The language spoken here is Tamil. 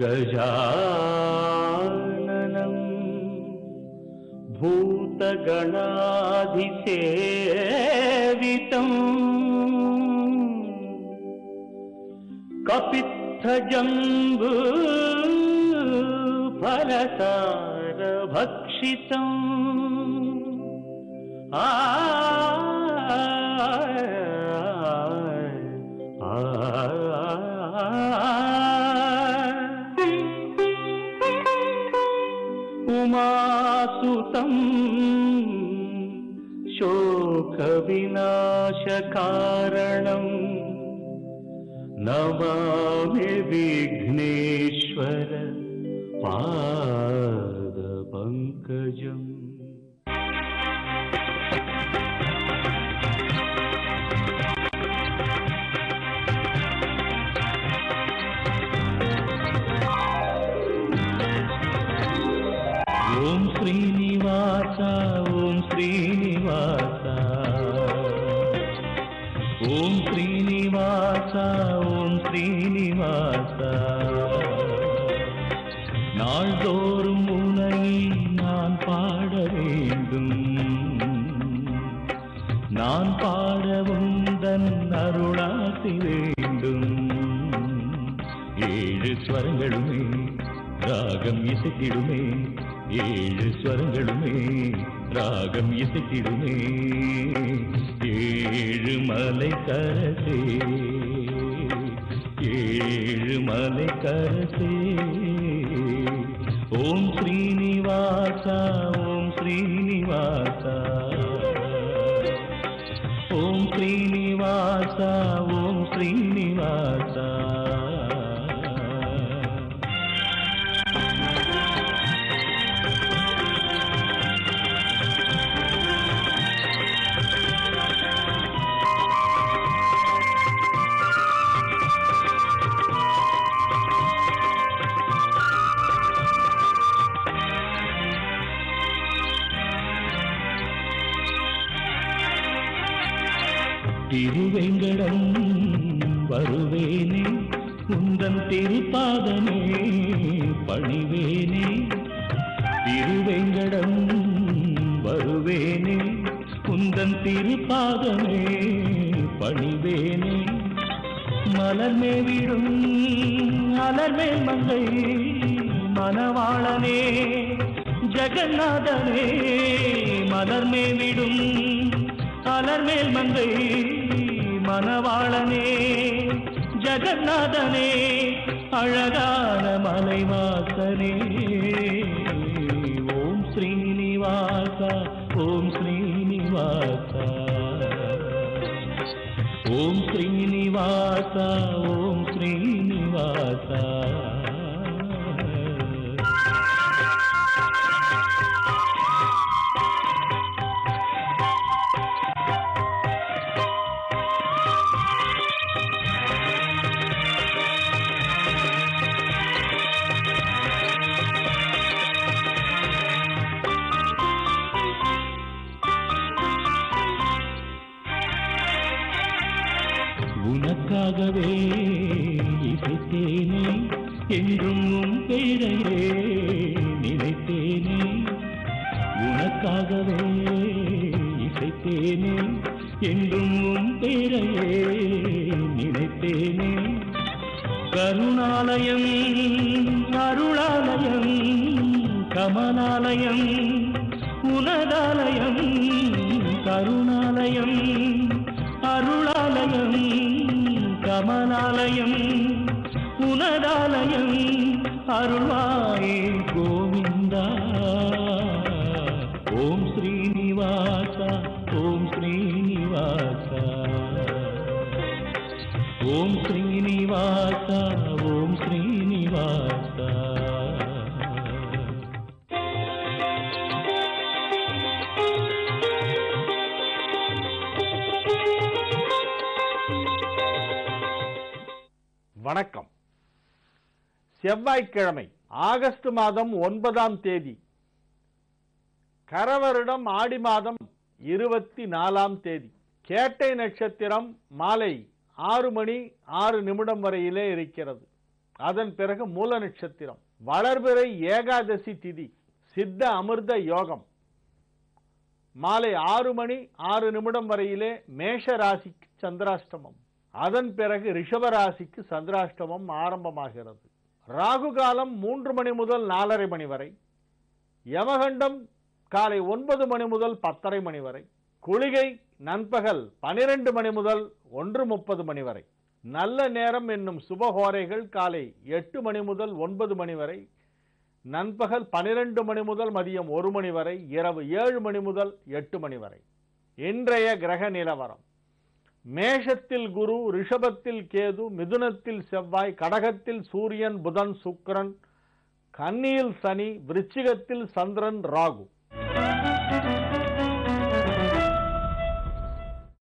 गजाननम् भूतगणाधिसेवितम् कपित्थजम्बू फलसारभक्षितम् उमासुतं शोकविनाशकारणम् नमामि विघ्नेश्वर पादपङ्कजम्। ओम श्रीनिवास ओम श्रीनिवास ओम श्रीनिवास ओम श्रीनिवास நாள்தோறும் உன்னை நான் பாட வேண்டும் நான் பாட உந்தன் அருளாசி வேண்டும் ஏழு ஸ்வரங்களுமே ராகம் இசைத்திடுமே ஏழு ஸ்வரங்களுமே ராகம் இசைத்திடுமே ஏழு மலை கரசே ஏழு மலை கரசே ஓம் ஸ்ரீனிவாச ஓம் ஸ்ரீனிவாச ஓம் ஸ்ரீனிவாச ஓம் ஸ்ரீனிவாச திருவேங்கடம் வருவேனே உந்தன் திருப்பாதமே பணிவேனே திருவேங்கடம் வருவேனே உந்தன் திருப்பாதமே பணிவேனே மலர்மே விடும் அலர்மே மங்கை மணவாளனே ஜெகநாதனே மலர்மே விடும் அலர்மேல் மங்கை மணவாளனே ஜெகநாதனே அழகான மலைவாசனே ஓம் ஸ்ரீனிவாச ஓம் ஸ்ரீனிவாச ஓம் ஸ்ரீனிவாச ஓம் ஸ்ரீனிவாச உனக்காகவே இசைத்தேனே என்றும் உன் பேரையே நினைத்தேனே உனக்காகவே இசைத்தேனே என்றும் உன் பேரையே நினைத்தேனே கருணாலயம் அருளாலயம் கமலாலயம் உனதாலயம் கருணாலயம் அருளாலயம் கமலாலயம் உனதாலயம் அருள்வாயே கோவிந்தா ஓம் ஸ்ரீனிவாச ஓம் ஸ்ரீனிவாச ஓம் ஸ்ரீனிவாச ஓம் ஸ்ரீனிவாச வணக்கம். செவ்வாய்க்கிழமை ஆகஸ்ட் மாதம் 9ஆம் தேதி, கரவருடம் ஆடி மாதம் 24ஆம் தேதி, கேட்டை நட்சத்திரம் மாலை 6 மணி 6 நிமிடம் வரையிலே இருக்கிறது. அதன் பிறகு மூல நட்சத்திரம், வளர்பிறை ஏகாதசி திதி, சித்த அமிர்த யோகம். மாலை 6:06 வரையிலே மேஷ ராசிக்கு சந்திராஷ்டமம். அதன் பிறகு ரிஷப ராசிக்கு சந்திராஷ்டமம் ஆரம்பமாகிறது. ராகு காலம் 3 மணி முதல் 4:30 மணி வரை, யமகண்டம் காலை 9 மணி முதல் 10:30 மணி வரை, குளிகை நண்பகல் 12 மணி முதல் 1:30 மணி வரை. நல்ல நேரம் என்னும் சுபஹோரைகள் காலை 8 மணி முதல் 9 மணி வரை, நண்பகல் 12 மணி முதல் மதியம் 1 மணி வரை, இரவு 7 மணி முதல் 8 மணி வரை. இன்றைய கிரக நிலவரம்: மேஷத்தில் குரு, ரிஷபத்தில் கேது, மிதுனத்தில் செவ்வாய், கடகத்தில் சூரியன், புதன், சுக்கிரன், கன்னியில் சனி, விருச்சிகத்தில் சந்திரன், ராகு.